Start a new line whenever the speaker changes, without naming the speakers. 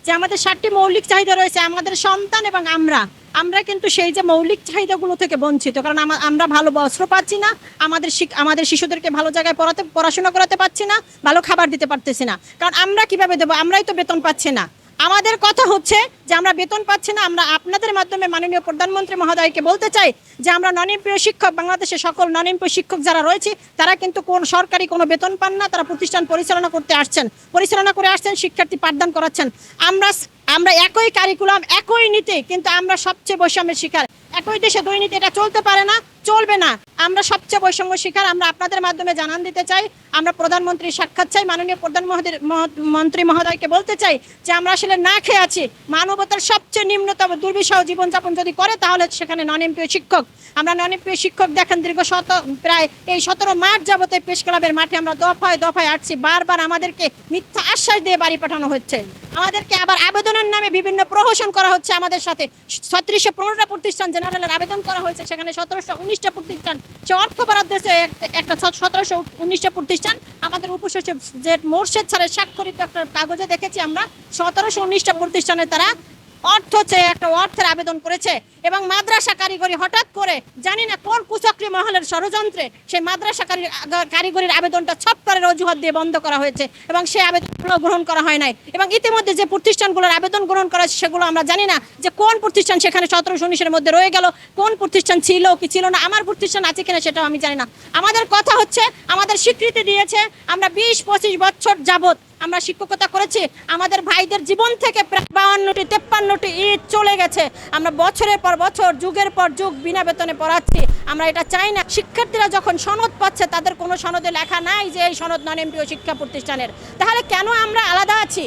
যে আমাদের 7টি মৌলিক চাহিদা রয়েছে, আমাদের সন্তান এবং আমরা কিন্তু সেই যে মৌলিক চাহিদাগুলো থেকে বঞ্চিত, কারণ আমরা ভালো বস্ত্র পাচ্ছি না, আমাদের শিশুদেরকে ভালো জায়গায় পড়াশোনা করাতে পারছি না, ভালো খাবার দিতে পারতেছি না। কারণ আমরা কিভাবে দেবো? আমরাই তো বেতন পাচ্ছি না। আমাদের কথা হচ্ছে যে আমরা বেতন পাচ্ছি না। আমরা আপনাদের মাধ্যমে মাননীয় প্রধানমন্ত্রী মহোদয়কে বলতে চাই যে আমরা ননিমপ্রিয় শিক্ষক, বাংলাদেশের সকল ননিমপ্রিয় শিক্ষক যারা রয়েছে তারা কিন্তু কোন সরকারি কোনো বেতন পান না। তারা প্রতিষ্ঠান পরিচালনা করে আসছেন, শিক্ষার্থী পাঠদান করাচ্ছেন। আমরা একই কারিকুলাম, একই নীতি, কিন্তু আমরা সবচেয়ে বৈষম্যের শিকার। একই দেশে দুই নীতি, এটা চলতে পারে না, চলবে না। আমরা সবচেয়ে বৈষম্য শিকার। আমরা আপনাদের মাধ্যমে জানান দিতে চাই, আমরা প্রধানমন্ত্রীর সাক্ষাৎ চাই, মাননীয় প্রধানমন্ত্রী মহোদয়কে বলতে চাই যে আমরা আসলে না খেয়ে আছি। মানবতার সবচেয়ে নিম্নতম দুর্বিষহ জীবনযাপন যদি করে তাহলে সেখানে ননিমপ্রিয় শিক্ষক। আমরা ননিমপ্রিয় শিক্ষক দেখেন দীর্ঘ প্রায় এই 17 মার্চ যাবতে প্রেস ক্লাবের মাঠে আমরা দফায় দফায় আসছি। বারবার আমাদেরকে মিথ্যা আশ্বাস দিয়ে বাড়ি পাঠানো হচ্ছে, আমাদেরকে আবার আবেদনের নামে বিভিন্ন প্রহসন করা হচ্ছে। আমাদের সাথে 3615টা প্রতিষ্ঠান জেনারেলের আবেদন করা হয়েছে, সেখানে 1719টা প্রতিষ্ঠান সে অর্থ বরাদ্দ দিয়েছে। একটা 1719টা প্রতিষ্ঠান আমাদের উপসচিব যে মোর্শেদ স্যারের স্বাক্ষরিত একটা কাগজে দেখেছি আমরা 1719টা প্রতিষ্ঠানে তারা একটা অর্থের আবেদন করেছে। এবং মাদ্রাসা কারিগরি হঠাৎ করে জানি না কোন কুচক্রী মহলের ষড়যন্ত্রে সেই মাদ্রাসা কারিগরির আবেদনটা ছটফটের অজুহাত দিয়ে বন্ধ করা হয়েছে এবং সেই আবেদনগুলো গ্রহণ করা হয় নাই। এবং ইতিমধ্যে যে প্রতিষ্ঠানগুলোর আবেদন গ্রহণ করা হয়েছে সেগুলো আমরা জানি না যে কোন প্রতিষ্ঠান সেখানে 1719-এর মধ্যে রয়ে গেল, কোন প্রতিষ্ঠান ছিল কি ছিল না, আমার প্রতিষ্ঠান আছে কিনা সেটাও আমি জানি না। আমাদের কথা হচ্ছে, আমাদের স্বীকৃতি দিয়েছে, আমরা 20-25 বছর যাবত আমরা শিক্ষকতা করেছি। আমাদের ভাইদের জীবন থেকে প্রায় 52-53টি ঈদ চলে গেছে। আমরা বছরের পর বছর, যুগের পর যুগ বিনা বেতনে পড়াচ্ছি। আমরা এটা চাই না। শিক্ষার্থীরা যখন সনদ পাচ্ছে তাদের কোনো সনদে লেখা নাই যে এই সনদ ননিমপ্রিয় শিক্ষা প্রতিষ্ঠানের, তাহলে কেন আমরা আলাদা আছি?